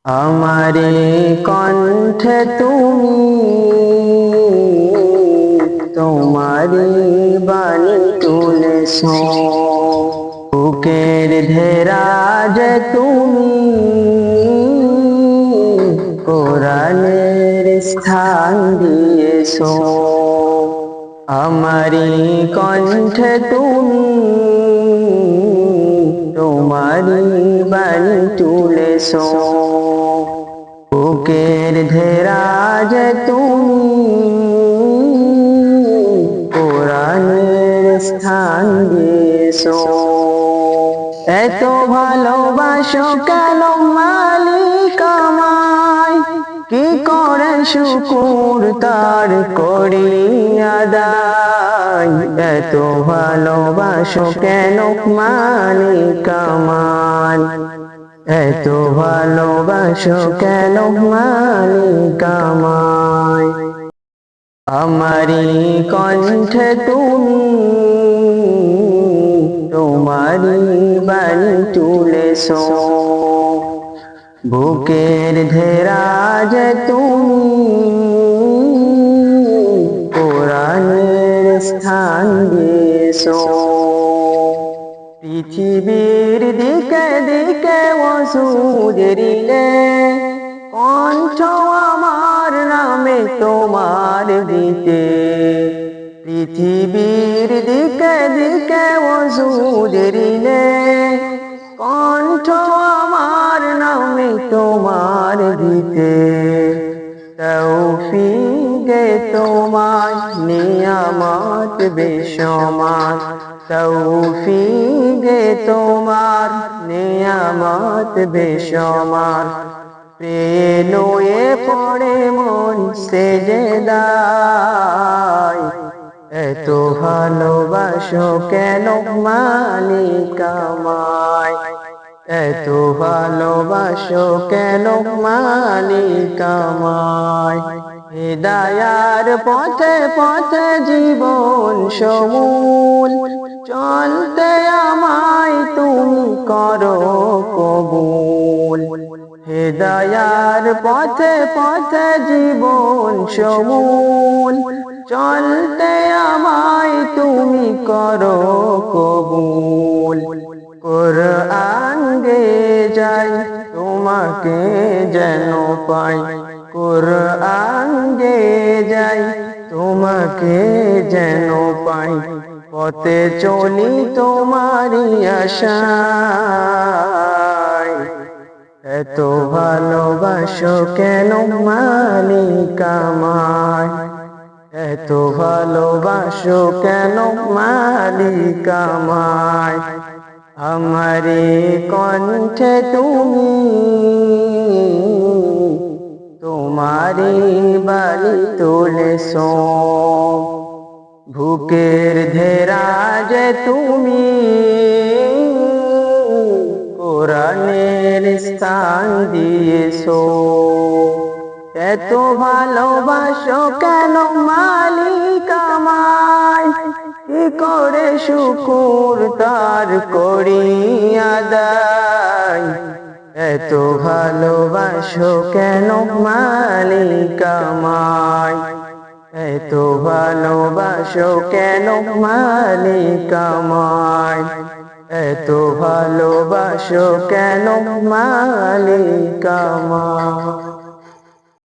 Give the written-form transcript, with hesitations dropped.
আমারে কণ্ঠে তুমি তোমারি বাণী তুলেছো, বুকের ধেরাজ তুমি কোরআনের স্থান দিয়েছো। আমারি কণ্ঠে তুমি তোমারি বাণী তুলেছো, বুকের ধেরাজ তুমি কোরআনের স্থান দিয়েছো। এত ভালোবাসো কেন মালিক আমায়, কি করে শুকুর তার করি আদায়। এত ভালোবাসো কেন মালিক আমায়, এত ভালোবাসো কেন মালিক আমায়। আমারি কণ্ঠে তুমি তোমারি বাণী তুলেছো, বুকের ধেরাজ তুমি কোরআনের স্থান দিয়েছো। পৃথিবীর দিকে দিকে ওয়াজুদরিলে কণ্ঠ আমার নামে তোমার দিতে। পৃথিবীর দিকে দিকে ওয়াজুদরিলে কণ্ঠ আমার নামে তোমার দিতে। তৌফিকে তোমার নিয়ামত বেশমার, তৌফিকে তোমার নিয়ামত বেশমার। প্রেমে পড়ে মন সেজদায়, এত ভালোবাসো কেন মালিক আমায়, এত ভালোবাসো কেন মালিক আমায়। হিদায়ার পথে পথে জীবন সমূল, চলতে আমায় তুমি করো কবুল। হিদায়ার পথে পথে জীবন সমূল, চলতে আমায় তুমি করো কবুল। কুরআন গে যাই তোমাকে যেন পাই, কুরআন গে যাই তোমাকে যেন পাই। পথে চলি তোমারি আশায়, এত ভালোবাসো কেন মালিক আমায়, এত ভালোবাসো কেন মালিক আমায়। আমারে কণ্ঠে তুমি তোমারি বাণী তুলেছো, বুকের ধেরাজ তুমি কোরআনের স্থান দিয়েছো। এত ভালোবাসো কেন মালিক আমায়, কি করে শুকুর তার করি আদায়। এত ভালোবাসো কেন মালিক আমায়, এত ভালোবাসো কেন মালিক আমায়, এত ভালোবাসো কেন মালিক আমায়।